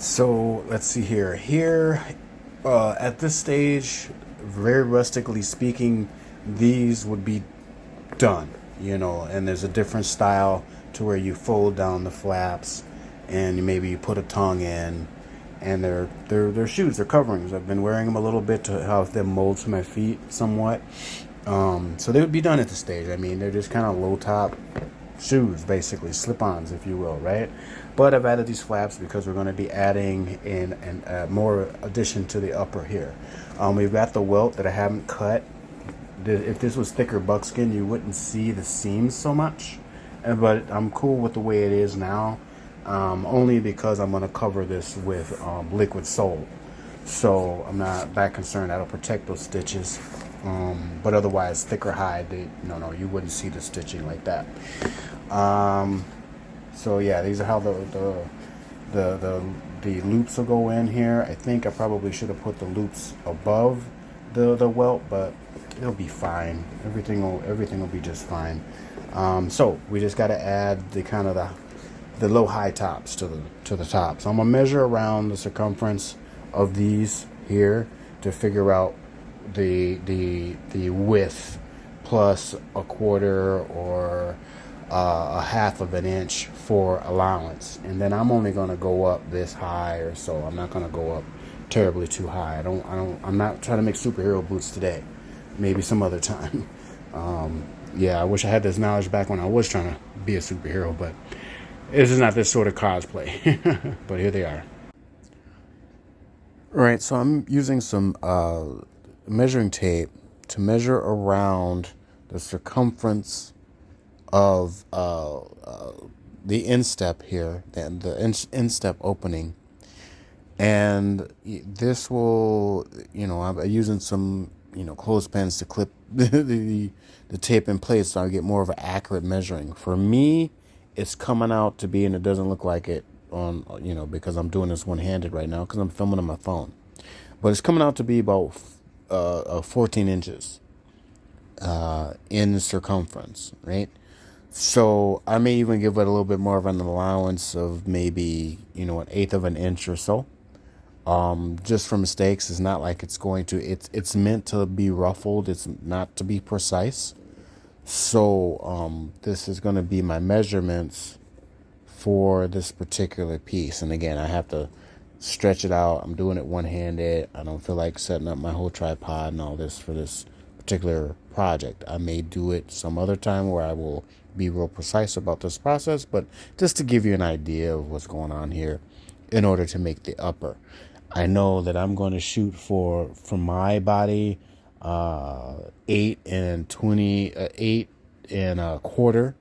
So let's see here. At this stage, very rustically speaking, these would be done. And there's a different style to where you fold down the flaps, and maybe you put a tongue in, and they're shoes, they're coverings. I've been wearing them a little bit to help them mold to my feet somewhat. So they would be done at this stage. I mean, they're just kind of low top shoes, basically slip-ons, if you will, right? But I've added these flaps because we're going to be adding in more addition to the upper here. We've got the welt that I haven't cut. If this was thicker buckskin, you wouldn't see the seams so much, but I'm cool with the way it is now, only because I'm going to cover this with liquid sole, so I'm not that concerned. That'll protect those stitches. But otherwise, thicker hide, you wouldn't see the stitching like that. So yeah, these are how the loops will go in here. I think I probably should have put the loops above the welt, but it'll be fine. Everything will be just fine. So we just got to add the low high tops to the top. So I'm gonna measure around the circumference of these here to figure out the width plus a quarter or a half of an inch for allowance, and then I'm only going to go up this high or so. I'm not going to go up terribly too high. I'm not trying to make superhero boots today. Maybe some other time. Yeah, I wish I had this knowledge back when I was trying to be a superhero, but this is not this sort of cosplay. But here they are. All right, so I'm using some measuring tape to measure around the circumference of the instep here, the instep opening, and this will, I'm using some, clothespins to clip the tape in place so I get more of an accurate measuring. For me, it's coming out to be, and it doesn't look like it on, because I'm doing this one-handed right now because I'm filming on my phone, but it's coming out to be about 14 inches in circumference, right? So I may even give it a little bit more of an allowance of maybe, an eighth of an inch or so. Just for mistakes. It's not like it's going to, it's meant to be ruffled. It's not to be precise. So this is going to be my measurements for this particular piece. And again, I have to stretch it out. I'm doing it one-handed. I don't feel like setting up my whole tripod and all this for this particular project. I may do it some other time where I will be real precise about this process, but just to give you an idea of what's going on here in order to make the upper. I know that I'm going to shoot for my body 8 and a quarter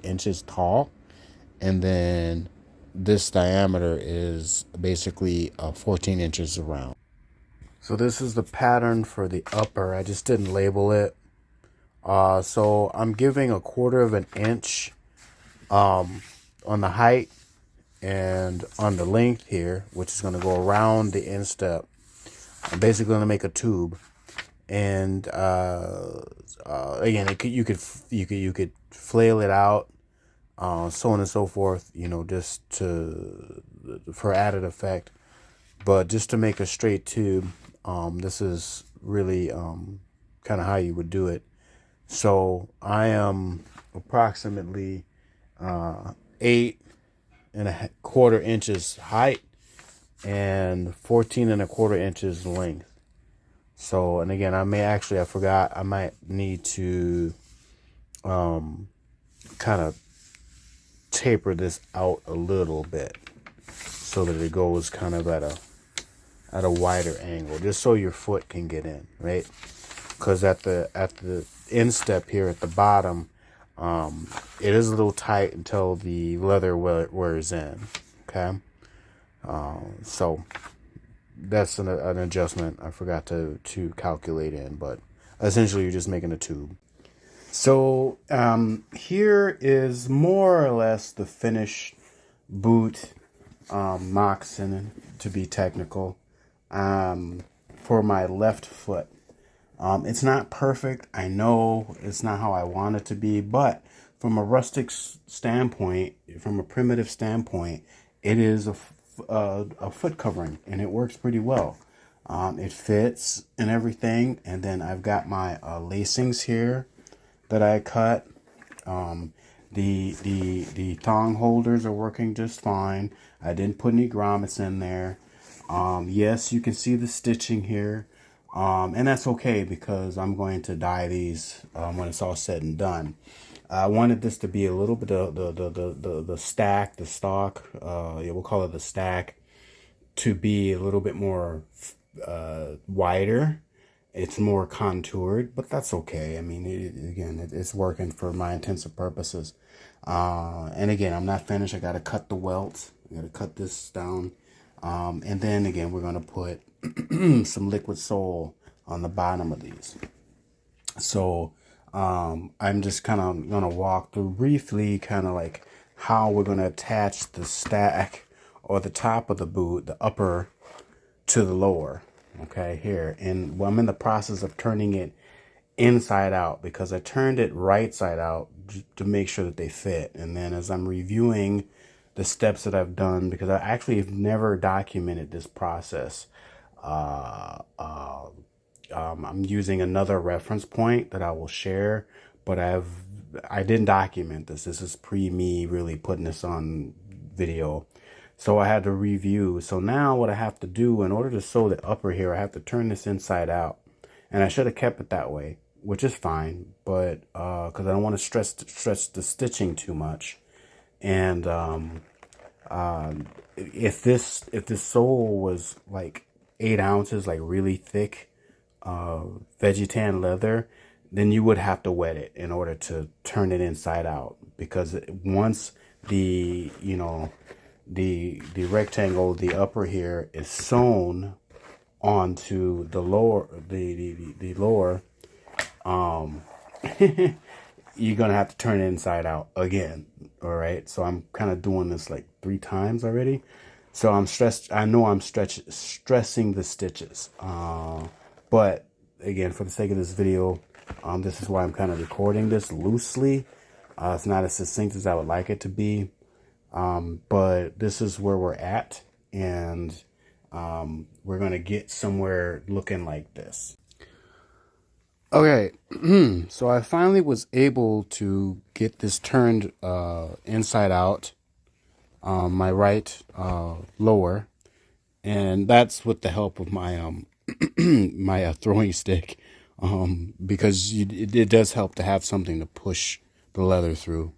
inches tall, and then this diameter is basically 14 inches around. So this is the pattern for the upper. I just didn't label it. So I'm giving a quarter of an inch on the height and on the length here, which is going to go around the instep. I'm basically going to make a tube, and again, you could flail it out, so on and so forth. Just for added effect, but just to make a straight tube. This is really kind of how you would do it. So I am approximately 8.25 inches height and 14.25 inches length. So, and again, I might need to kind of taper this out a little bit so that it goes kind of at a wider angle, just so your foot can get in, right? Because at the instep here at the bottom, it is a little tight until the leather wears in. Okay, so that's an adjustment I forgot to calculate in, but essentially you're just making a tube. So here is more or less the finished boot, moccasin to be technical, for my left foot. It's not perfect. I know it's not how I want it to be, but from a rustic standpoint, from a primitive standpoint, it is a foot covering, and it works pretty well. It fits and everything. And then I've got my lacings here that I cut. The thong holders are working just fine. I didn't put any grommets in there. Yes, you can see the stitching here. And that's okay because I'm going to dye these when it's all said and done. I wanted this to be a little bit of the stack, the stock, yeah, we'll call it the stack, to be a little bit more wider. It's more contoured, but that's okay. I mean, it's working for my intents and purposes. And again, I'm not finished. I got to cut the welts. I got to cut this down. And then again, we're going to put some liquid sole on the bottom of these. So I'm just kind of going to walk through briefly kind of like how we're going to attach the stack or the top of the boot, the upper, to the lower. Okay, here. And I'm in the process of turning it inside out because I turned it right side out to make sure that they fit. And then as I'm reviewing the steps that I've done, because I actually have never documented this process, I'm using another reference point that I will share, but I didn't document this. This is pre me really putting this on video. So I had to review. So now what I have to do in order to sew the upper here, I have to turn this inside out. And I should have kept it that way, which is fine, but because I don't want to stress the stitching too much. And if this sole was like 8 ounces, like really thick veggie tan leather, then you would have to wet it in order to turn it inside out, because once the the rectangle, the upper here, is sewn onto the lower, the lower, you're gonna have to turn it inside out again. All right, so I'm kind of doing this like 3 times already. So I'm stressed. I know I'm stressing the stitches, but again, for the sake of this video, this is why I'm kind of recording this loosely. It's not as succinct as I would like it to be. But this is where we're at, and we're going to get somewhere looking like this. Okay, so I finally was able to get this turned inside out, my right lower, and that's with the help of my my throwing stick, because it does help to have something to push the leather through.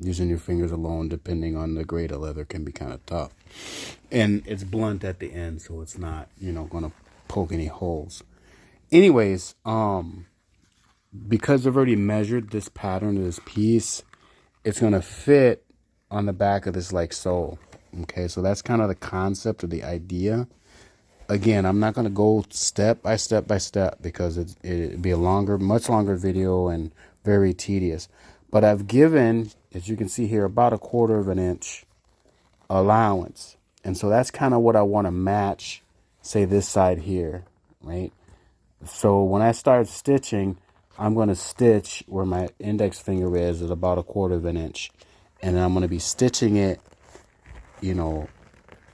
Using your fingers alone, depending on the grade of leather, can be kind of tough. And it's blunt at the end, so it's not, going to poke any holes. Anyways, because I've already measured this pattern of this piece, it's going to fit on the back of this like so. Okay, so that's kind of the concept or the idea. Again, I'm not going to go step by step because it'd be a much longer video and very tedious. But I've given, as you can see here, about 1/4 of an inch allowance. And so that's kind of what I want to match, say, this side here, right? So when I start stitching, I'm going to stitch where my index finger is at about 1/4 of an inch. And then I'm going to be stitching it,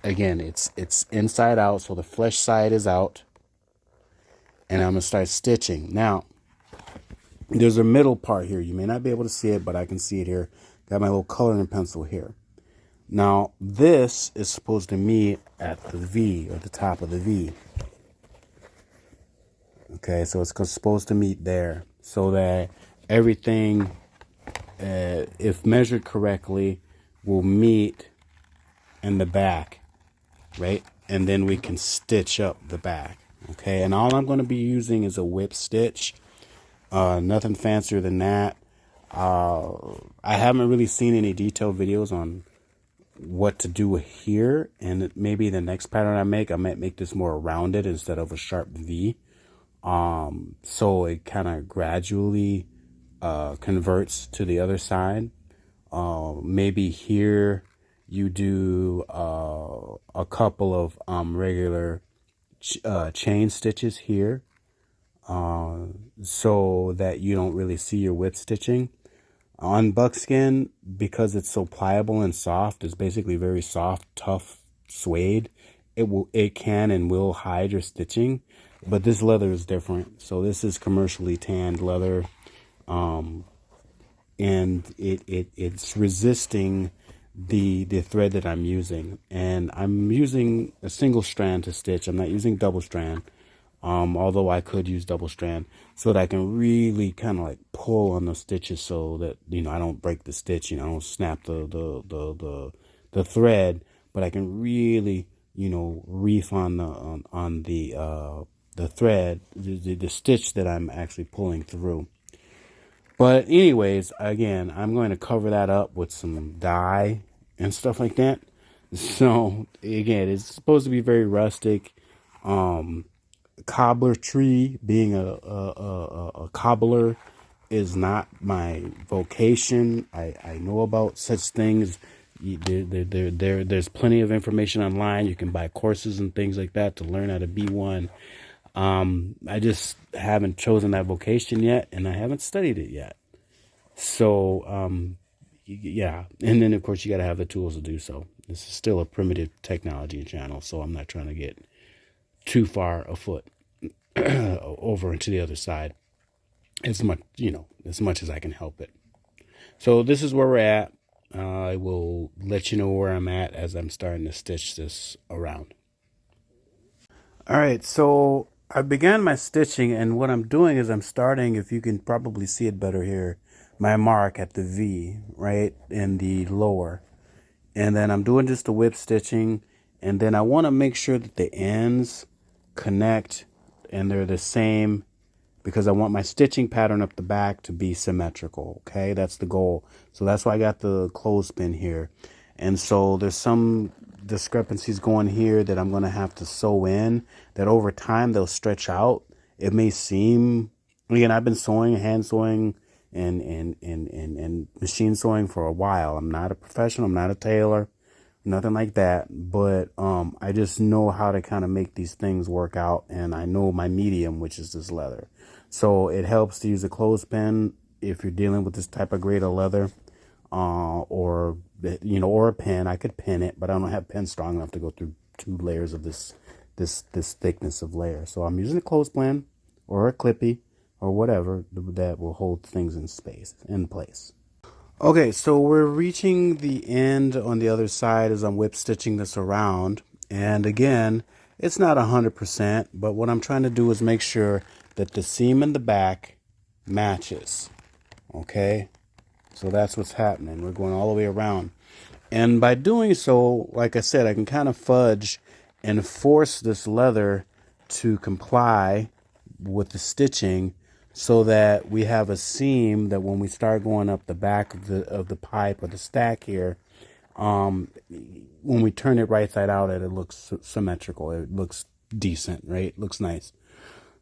again, it's inside out, so the flesh side is out. And I'm going to start stitching. Now, there's a middle part here. You may not be able to see it, but I can see it here. Got my little coloring pencil here. Now, this is supposed to meet at the V, or the top of the V. Okay, so it's supposed to meet there, so that everything, if measured correctly, will meet in the back, right? And then we can stitch up the back. Okay, and all I'm going to be using is a whip stitch. Nothing fancier than that. I haven't really seen any detailed videos on what to do here, and maybe the next pattern I might make this more rounded instead of a sharp V. So it kind of gradually converts to the other side. Maybe here you do a couple of regular chain stitches here, so that you don't really see your whip stitching. On buckskin, because it's so pliable and soft, it's basically very soft, tough suede, it can and will hide your stitching. But this leather is different. So this is commercially tanned leather, and it's resisting the thread that I'm using. And I'm using a single strand to stitch. I'm not using double strand. Although I could use double strand so that I can really kind of like pull on the stitches so that, I don't break the stitch, I don't snap the thread, but I can really, reef on the thread, the stitch that I'm actually pulling through. But anyways, again, I'm going to cover that up with some dye and stuff like that. So again, it's supposed to be very rustic. Cobbler tree, being a cobbler is not my vocation. I know about such things. There's plenty of information online. You can buy courses and things like that to learn how to be one. I just haven't chosen that vocation yet, and I haven't studied it yet. So, yeah. And then, of course, you got to have the tools to do so. This is still a primitive technology channel, so I'm not trying to get too far afoot over into the other side as much as I can help it. So this is where we're at. I will let you know where I'm at as I'm starting to stitch this around. All right, so I began my stitching, and what I'm doing is I'm starting, if you can probably see it better here, my mark at the V, right, in the lower. And then I'm doing just the whip stitching, and then I want to make sure that the ends connect and they're the same, because I want my stitching pattern up the back to be symmetrical. Okay, that's the goal. So that's why I got the clothespin here. And so there's some discrepancies going here that I'm going to have to sew in, that over time they'll stretch out. It may seem, again, I've been sewing, hand sewing, and machine sewing for a while. I'm not a professional. I'm not a tailor, nothing like that. But I just know how to kind of make these things work out, and I know my medium, which is this leather. So it helps to use a clothespin if you're dealing with this type of grade of leather, or a pen. I could pin it, but I don't have pens strong enough to go through 2 layers of this thickness of layer. So I'm using a clothespin or a clippy or whatever that will hold things in place. Okay, so we're reaching the end on the other side as I'm whip stitching this around. And again, it's not 100%, but what I'm trying to do is make sure that the seam in the back matches. Okay, so that's what's happening. We're going all the way around. And by doing so, like I said, I can kind of fudge and force this leather to comply with the stitching, so that we have a seam that when we start going up the back of the pipe or the stack here, when we turn it right side out, it looks symmetrical. It looks decent, right? It looks nice.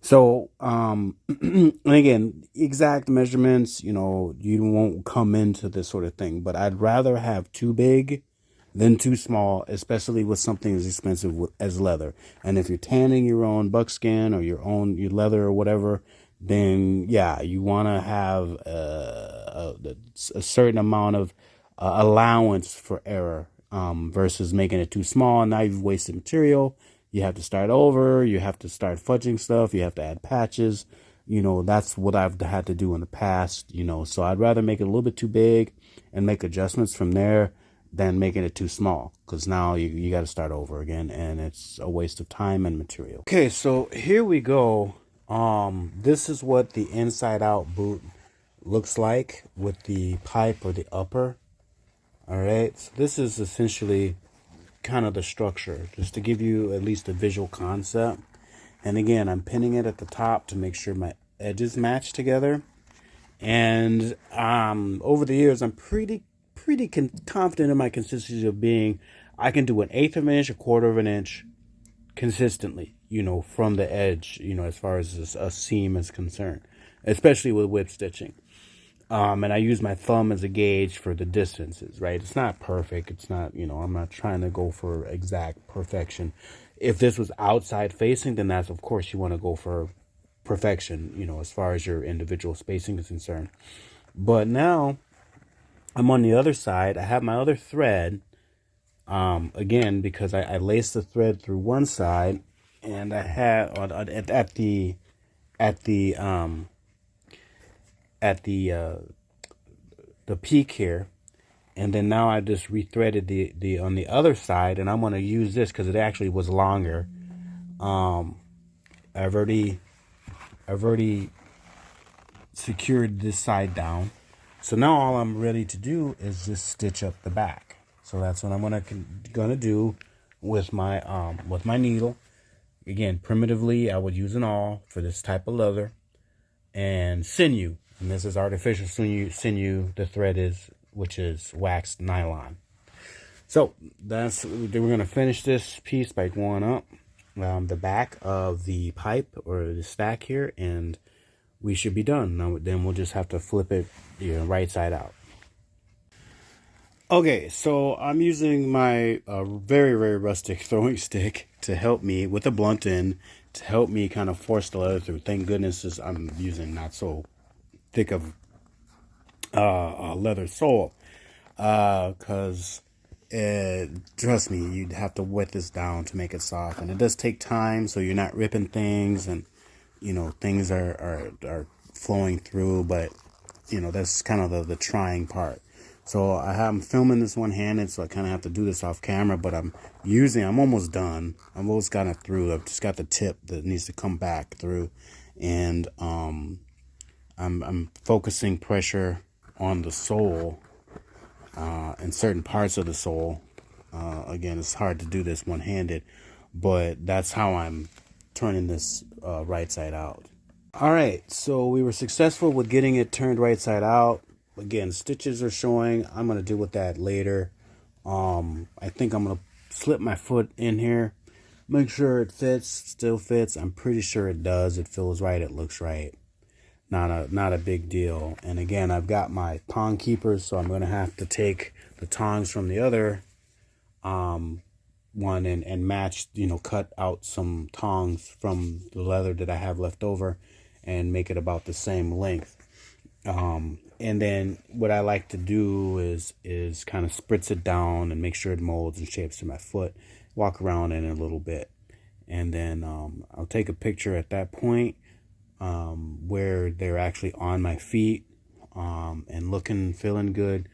So, and again, exact measurements, you won't come into this sort of thing, but I'd rather have too big than too small, especially with something as expensive as leather. And if you're tanning your own buckskin or your leather or whatever, then yeah, you want to have a certain amount of allowance for error, versus making it too small. And now you've wasted material. You have to start over. You have to start fudging stuff. You have to add patches. That's what I've had to do in the past. So I'd rather make it a little bit too big and make adjustments from there than making it too small, because now you got to start over again, and it's a waste of time and material. Okay, so here we go. This is what the inside out boot looks like with the pipe or the upper. All right, so this is essentially kind of the structure, just to give you at least a visual concept. And again, I'm pinning it at the top to make sure my edges match together. And over the years, I'm pretty confident in my consistency of being, I can do 1/8 of an inch, 1/4 of an inch consistently, from the edge, as far as a seam is concerned, especially with whip stitching. And I use my thumb as a gauge for the distances, right? It's not perfect. It's not, I'm not trying to go for exact perfection. If this was outside facing, then that's, of course, you want to go for perfection, as far as your individual spacing is concerned. But now I'm on the other side. I have my other thread Again, because I laced the thread through one side, and I had at the at the at the peak here, and then now I just rethreaded the on the other side, and I'm going to use this because it actually was longer. I've already secured this side down, so now all I'm ready to do is just stitch up the back. So that's what I'm gonna do with my needle. Again, primitively, I would use an awl for this type of leather, and sinew. And this is artificial sinew. The thread is, which is waxed nylon. So we're gonna finish this piece by going up the back of the pipe or the stack here, and we should be done. Now then we'll just have to flip it, right side out. Okay, so I'm using my very, very rustic throwing stick to help me with a blunt end to help me kind of force the leather through. Thank goodness I'm using not so thick of a leather sole, because trust me, you'd have to wet this down to make it soft, and it does take time, so you're not ripping things, and things are flowing through, but that's kind of the trying part. So I'm filming this one-handed, so I kind of have to do this off camera, but I'm almost done. I'm almost got it through. I've just got the tip that needs to come back through, and I'm focusing pressure on the sole, and certain parts of the sole. Again, it's hard to do this one-handed, but that's how I'm turning this right side out. All right, so we were successful with getting it turned right side out. Again, stitches are showing. I'm going to deal with that later. I think I'm going to slip my foot in here, make sure it fits, still fits. I'm pretty sure it does. It feels right. It looks right. Not a big deal. And again, I've got my tong keepers, so I'm going to have to take the tongs from the other one and match, cut out some tongs from the leather that I have left over and make it about the same length. And then what I like to do is kind of spritz it down and make sure it molds and shapes to my foot, walk around in it a little bit. And then I'll take a picture at that point where they're actually on my feet and looking, feeling good.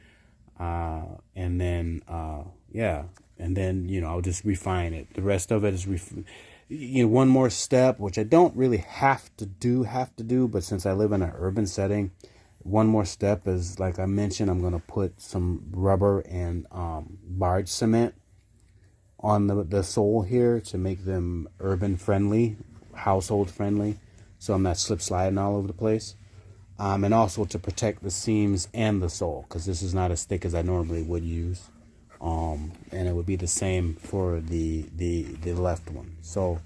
And then, and then, I'll just refine it. The rest of it is, one more step, which I don't really have to do, but since I live in an urban setting, one more step is, like I mentioned, I'm going to put some rubber and barge cement on the sole here to make them urban friendly, household friendly, so I'm not slip sliding all over the place. And also to protect the seams and the sole, because this is not as thick as I normally would use. And it would be the same for the left one. So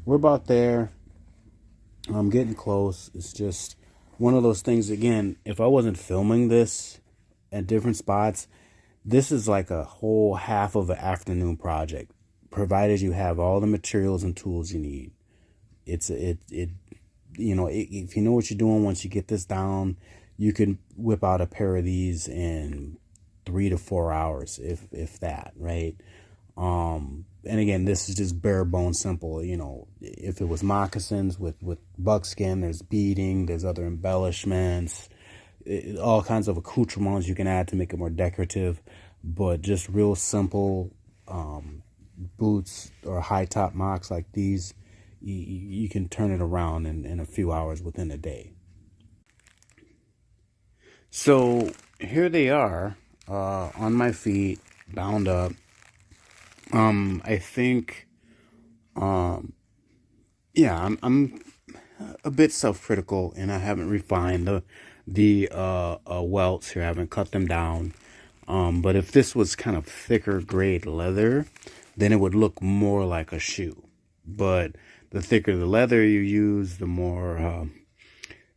we're about there. I'm getting close. It's just one of those things. Again, if I wasn't filming this at different spots, this is like a whole half of an afternoon project, provided you have all the materials and tools you need. If you know what you're doing, once you get this down, you can whip out a pair of these in 3 to 4 hours, if that, right? And again, this is just bare bone simple. If it was moccasins with buckskin, there's beading, there's other embellishments, all kinds of accoutrements you can add to make it more decorative. But just real simple boots or high top mocks like these, you can turn it around in a few hours within a day. So here they are on my feet, bound up. I think, I'm a bit self-critical, and I haven't refined the welts here. I haven't cut them down. But if this was kind of thicker grade leather, then it would look more like a shoe. But the thicker the leather you use, the more,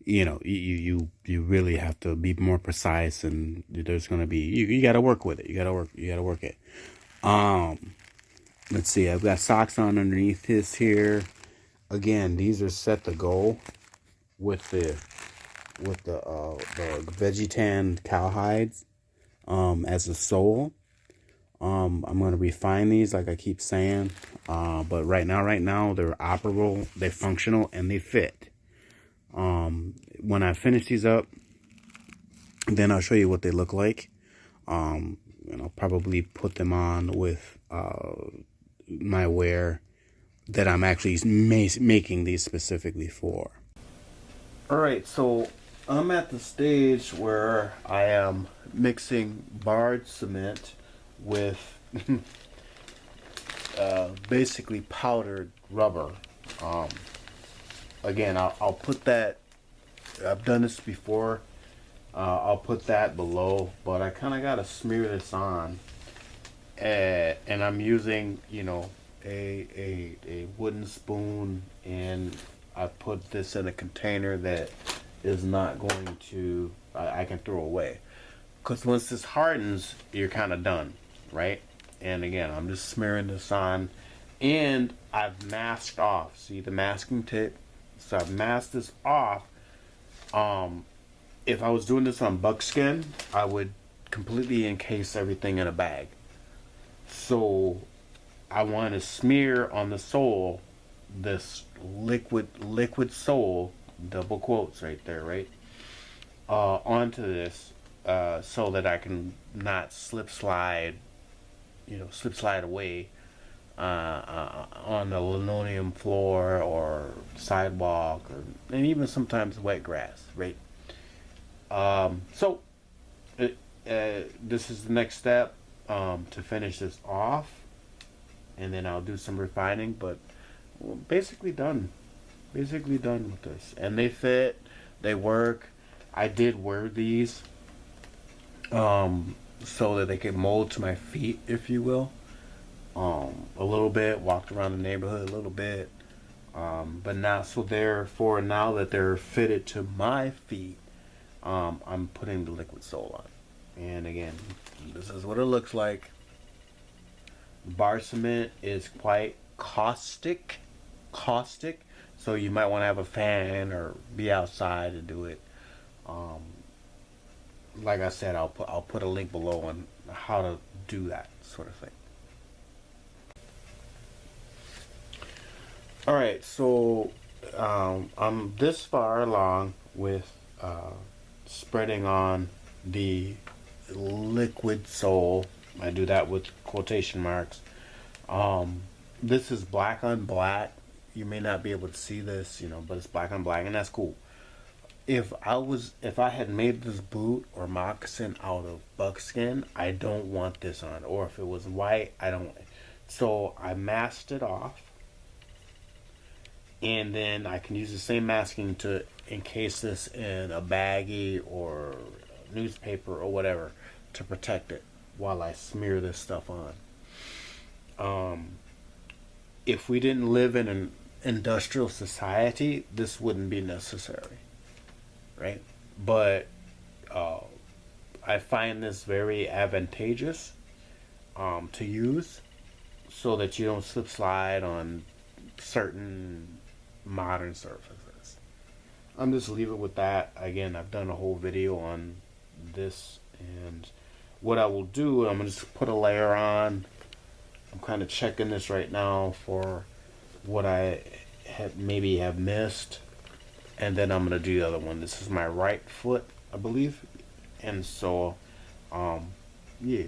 you really have to be more precise, and there's going to be, you got to work with it. You got to work it. Let's see, I've got socks on underneath this here. Again, these are set to go with the veggie tan cowhides as a sole. I'm going to refine these, like I keep saying. But right now, they're operable, they're functional, and they fit. When I finish these up, then I'll show you what they look like. And I'll probably put them on with my wear that I'm actually making these specifically for. Alright, so I'm at the stage where I am mixing barred cement with basically powdered rubber. Again, I'll put that, I've done this before, I'll put that below, but I kind of got to smear this on. And I'm using, you know, a wooden spoon, and I put this in a container that is not going to, I can throw away. Because once this hardens, you're kind of done, right? And again, I'm just smearing this on, and I've masked off. See the masking tape? So I've masked this off. If I was doing this on buckskin, I would completely encase everything in a bag. So I want to smear on the sole this liquid sole, double quotes right there, right? Onto this, so that I can not slip slide away on the linoleum floor or sidewalk, and even sometimes wet grass, right? So this is the next step, to finish this off, and then I'll do some refining, but we're basically done with this. And they fit, they work. I did wear these so that they could mold to my feet, if you will, a little bit, walked around the neighborhood a little bit, but now, so therefore, now that they're fitted to my feet, I'm putting the liquid sole on. And again, this is what it looks like. Bar cement is quite caustic, so you might want to have a fan or be outside to do it. Like I said, I'll put a link below on how to do that sort of thing. All right, so I'm this far along with spreading on the liquid sole. I do that with quotation marks. This is black on black. You may not be able to see this, you know, but it's black on black, and that's cool. If I had made this boot or moccasin out of buckskin, I don't want this on. Or if it was white, I don't. So I masked it off, and then I can use the same masking to encase this in a baggie or newspaper or whatever to protect it while I smear this stuff on. If we didn't live in an industrial society, this wouldn't be necessary, right? But I find this very advantageous to use, so that you don't slip slide on certain modern surfaces. I'm just leaving it with that. Again, I've done a whole video on this, and what I will do, I'm going to just put a layer on. I'm kind of checking this right now for what I maybe have missed, and then I'm going to do the other one. This is my right foot, I believe, and so yeah,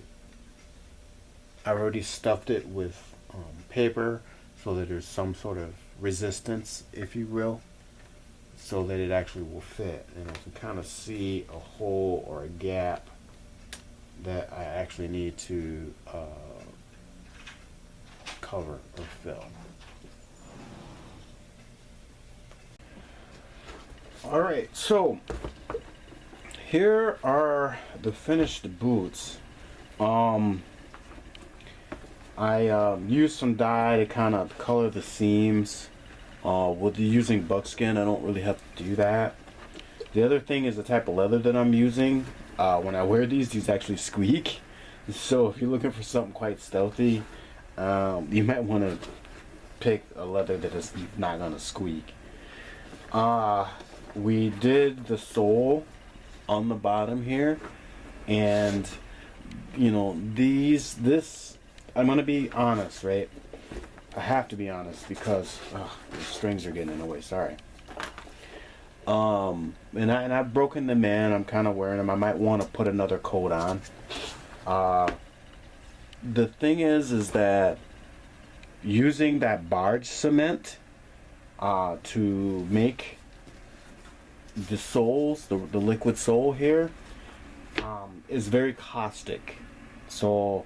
I already stuffed it with paper so that there's some sort of resistance, if you will, so that it actually will fit, and I can kind of see a hole or a gap that I actually need to cover or fill. Alright, so here are the finished boots. I used some dye to kind of color the seams. With using buckskin, I don't really have to do that. The other thing is the type of leather that I'm using. When I wear these actually squeak. So if you're looking for something quite stealthy, you might want to pick a leather that is not going to squeak. We did the sole on the bottom here, and you know, this, I'm gonna be honest, right? I have to be honest because the strings are getting in the way. Sorry. And I've broken them in. I'm kind of wearing them. I might want to put another coat on. The thing is that using that barge cement to make the soles, the liquid sole here, is very caustic. So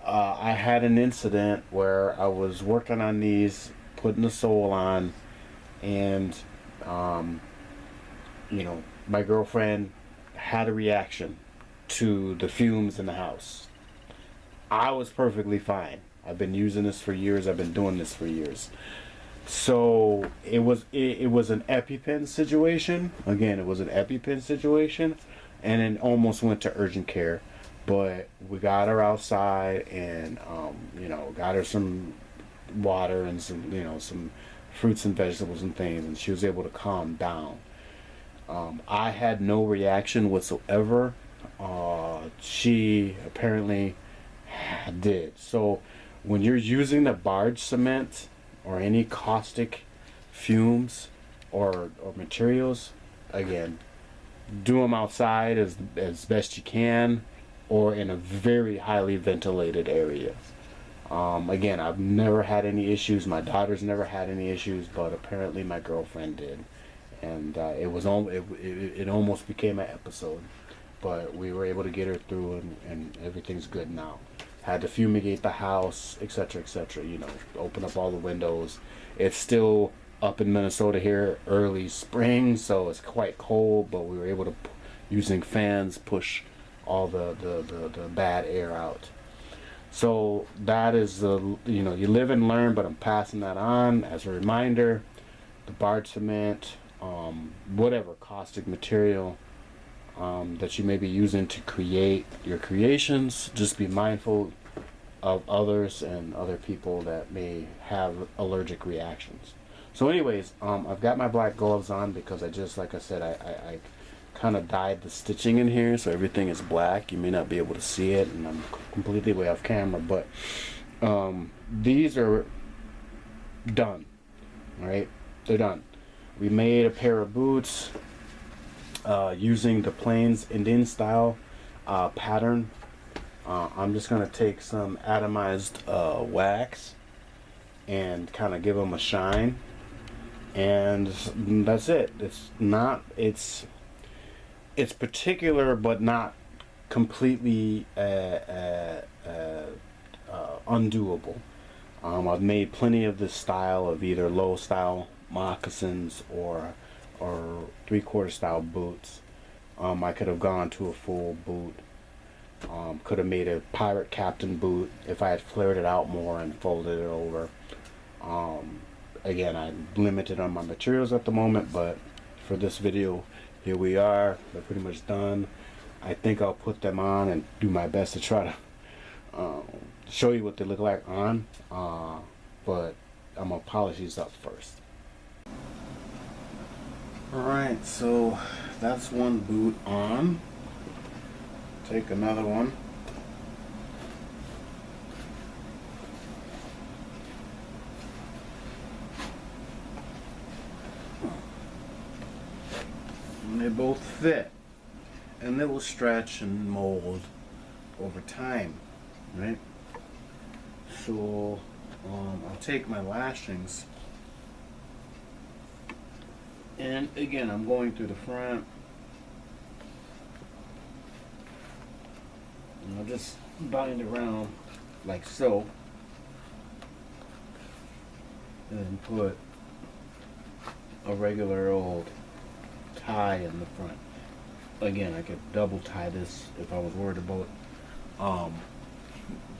I had an incident where I was working on these, putting the sole on, and you know, my girlfriend had a reaction to the fumes in the house. I was perfectly fine. I've been using this for years. I've been doing this for years. So it was an EpiPen situation. Again, it was an EpiPen situation, and it almost went to urgent care. But we got her outside, and you know, got her some water and some, you know, some fruits and vegetables and things, and she was able to calm down. I had no reaction whatsoever. She apparently did. So when you're using the barge cement or any caustic fumes or materials, again, do them outside as best you can, or in a very highly ventilated area. Again, I've never had any issues. My daughter's never had any issues, but apparently my girlfriend did, and it almost became an episode. But we were able to get her through, and everything's good now. Had to fumigate the house, etc., etc. You know, open up all the windows. It's still up in Minnesota here, early spring, so it's quite cold. But we were able to, using fans, push all the bad air out. So that is the, you know, you live and learn. But I'm passing that on as a reminder. The barge cement, whatever caustic material that you may be using to create your creations, just be mindful of others and other people that may have allergic reactions. So anyways, I've got my black gloves on because I just, like I said, I kind of dyed the stitching in here, so everything is black. You may not be able to see it, and I'm completely way off camera, but these are done. All right, they're done. We made a pair of boots using the Plains Indian style pattern. I'm just going to take some atomized wax and kind of give them a shine, and that's it. It's particular, but not completely undoable. I've made plenty of this style of either low style moccasins or 3/4 style boots. I could have gone to a full boot. Could have made a pirate captain boot if I had flared it out more and folded it over. Again, I'm limited on my materials at the moment, but for this video, here we are. They're pretty much done. I think I'll put them on and do my best to try to show you what they look like on. But I'm gonna polish these up first. Alright, so that's one boot on. Take another one. And they both fit. And they will stretch and mold over time, right? So I'll take my lashings, and again I'm going through the front, and I'll just bind around like so, and then put a regular old tie in the front. Again, I could double tie this if I was worried about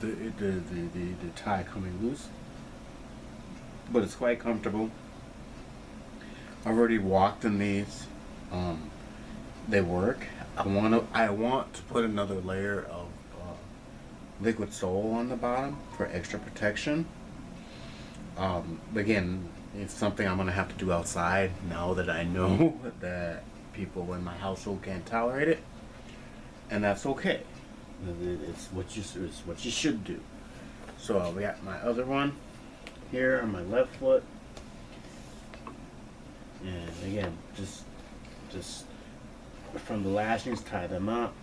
the tie coming loose, but it's quite comfortable. I've already walked in these. They work. I want to put another layer of liquid sole on the bottom for extra protection. Again, it's something I'm gonna have to do outside now that I know that people in my household can't tolerate it, and that's okay. It's what you should do. So I got my other one here on my left foot, and again, just from the lashings, tie them up,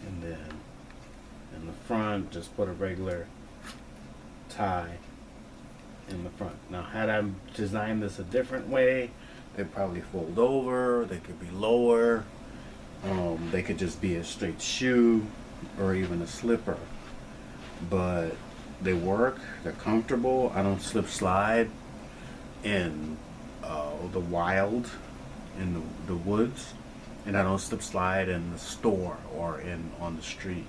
and then in the front, just put a regular tie in the front. Now, had I designed this a different way, they'd probably fold over, they could be lower, they could just be a straight shoe or even a slipper. But they work, they're comfortable. I don't slip slide in the wild, in the woods, and I don't slip slide in the store or on the street.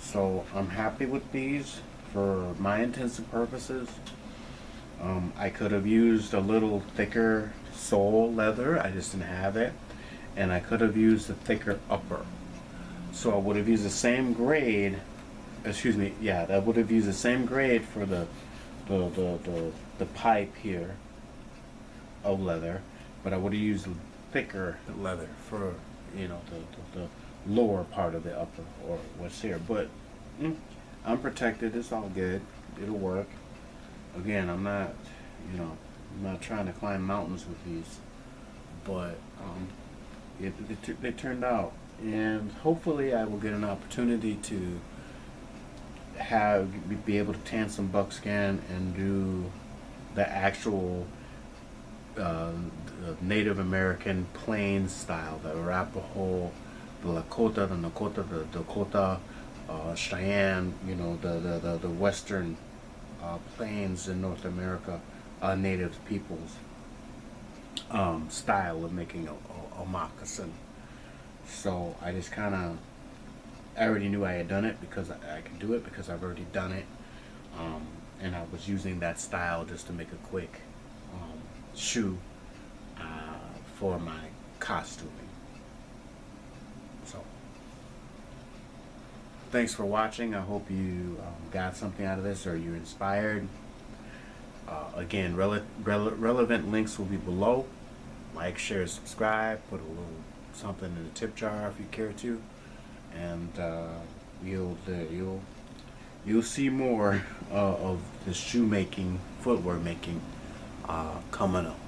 So I'm happy with these for my intents and purposes. I could have used a little thicker sole leather, I just didn't have it, and I could have used a thicker upper. So I would have used the same grade. Excuse me. Yeah, I would have used the same grade for the pipe here of leather, but I would have used thicker leather for the lower part of the upper or what's here. But I'm protected. It's all good. It'll work. Again, I'm not trying to climb mountains with these, but they turned out, and hopefully I will get an opportunity to be able to tan some buckskin and do the actual the Native American plain style, the Arapaho, the Lakota, the Nakota, the Dakota, Cheyenne, the western plains in North America, native peoples style of making a moccasin. So I just I already knew I had done it because I could do it because I've already done it, and I was using that style just to make a quick shoe for my costuming. So thanks for watching. I hope you got something out of this, or you're inspired. Again, relevant links will be below. Like, share, subscribe. Put a little something in the tip jar if you care to, and you'll see more of the shoemaking, footwear making coming up.